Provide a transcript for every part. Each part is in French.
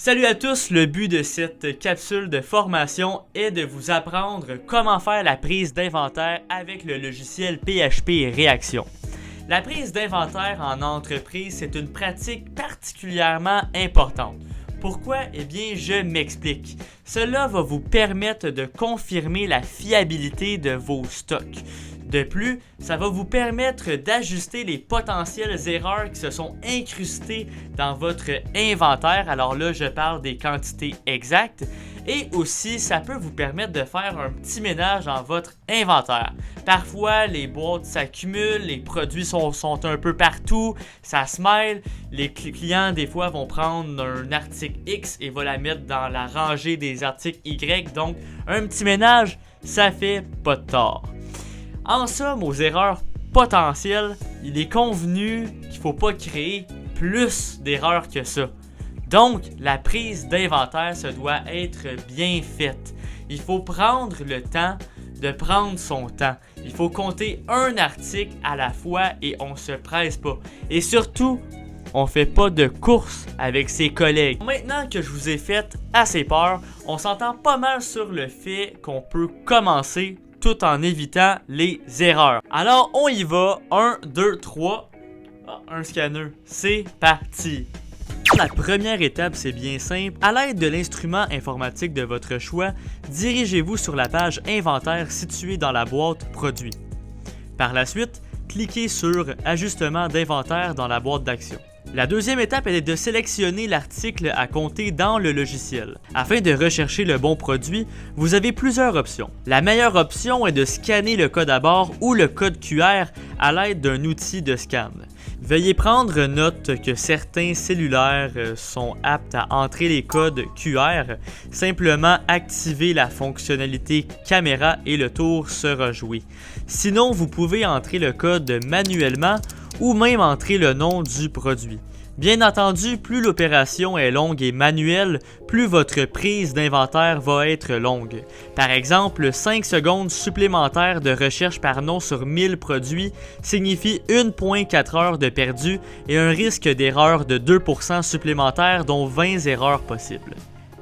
Salut à tous, le but de cette capsule de formation est de vous apprendre comment faire la prise d'inventaire avec le logiciel PHP Réaction. La prise d'inventaire en entreprise, c'est une pratique particulièrement importante. Pourquoi? Eh bien, je m'explique. Cela va vous permettre de confirmer la fiabilité de vos stocks. De plus, ça va vous permettre d'ajuster les potentielles erreurs qui se sont incrustées dans votre inventaire. Alors là, je parle des quantités exactes. Et aussi, ça peut vous permettre de faire un petit ménage dans votre inventaire. Parfois, les boîtes s'accumulent, les produits sont un peu partout, ça se mêle. Les clients, des fois, vont prendre un article X et vont la mettre dans la rangée des articles Y. Donc, un petit ménage, ça fait pas de tort. En somme, aux erreurs potentielles, il est convenu qu'il ne faut pas créer plus d'erreurs que ça. Donc, la prise d'inventaire, ça doit être bien faite. Il faut prendre le temps de prendre son temps. Il faut compter un article à la fois et on ne se presse pas. Et surtout, on ne fait pas de course avec ses collègues. Maintenant que je vous ai fait assez peur, on s'entend pas mal sur le fait qu'on peut commencer tout en évitant les erreurs. Alors, on y va. 1, 2, 3. Un scanner. C'est parti. La première étape, c'est bien simple. À l'aide de l'instrument informatique de votre choix, dirigez-vous sur la page Inventaire située dans la boîte Produits. Par la suite, cliquez sur Ajustement d'inventaire dans la boîte d'action. La deuxième étape est de sélectionner l'article à compter dans le logiciel. Afin de rechercher le bon produit, vous avez plusieurs options. La meilleure option est de scanner le code à bord ou le code QR à l'aide d'un outil de scan. Veuillez prendre note que certains cellulaires sont aptes à entrer les codes QR. Simplement activez la fonctionnalité caméra et le tour sera joué. Sinon, vous pouvez entrer le code manuellement ou même entrer le nom du produit. Bien entendu, plus l'opération est longue et manuelle, plus votre prise d'inventaire va être longue. Par exemple, 5 secondes supplémentaires de recherche par nom sur 1000 produits signifie 1,4 heures de perdu et un risque d'erreur de 2% supplémentaire, dont 20 erreurs possibles.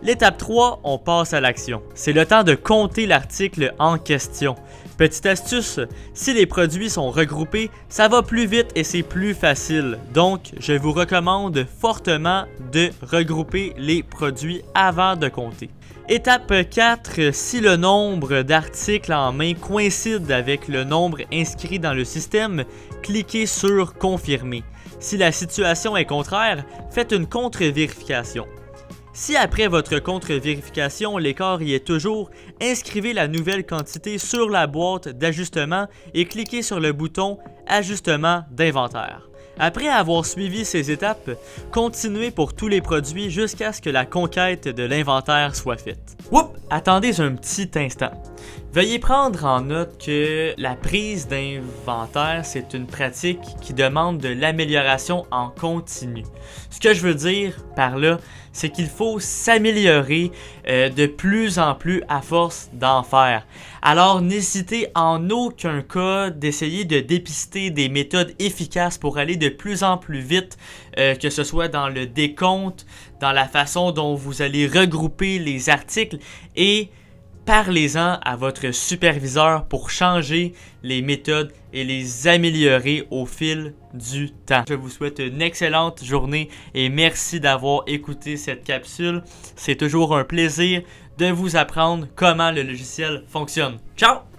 L'étape 3, on passe à l'action. C'est le temps de compter l'article en question. Petite astuce, si les produits sont regroupés, ça va plus vite et c'est plus facile. Donc, je vous recommande fortement de regrouper les produits avant de compter. Étape 4, si le nombre d'articles en main coïncide avec le nombre inscrit dans le système, cliquez sur Confirmer. Si la situation est contraire, faites une contre-vérification. Si après votre contre-vérification, l'écart y est toujours, inscrivez la nouvelle quantité sur la boîte d'ajustement et cliquez sur le bouton Ajustement d'inventaire. Après avoir suivi ces étapes, continuez pour tous les produits jusqu'à ce que la conquête de l'inventaire soit faite. Oups! Attendez un petit instant. Veuillez prendre en note que la prise d'inventaire, c'est une pratique qui demande de l'amélioration en continu. Ce que je veux dire par là, c'est qu'il faut s'améliorer de plus en plus à force d'en faire. Alors, n'hésitez en aucun cas d'essayer de dépister des méthodes efficaces pour aller de plus en plus vite, que ce soit dans le décompte, dans la façon dont vous allez regrouper les articles et parlez-en à votre superviseur pour changer les méthodes et les améliorer au fil du temps. Je vous souhaite une excellente journée et merci d'avoir écouté cette capsule. C'est toujours un plaisir de vous apprendre comment le logiciel fonctionne. Ciao!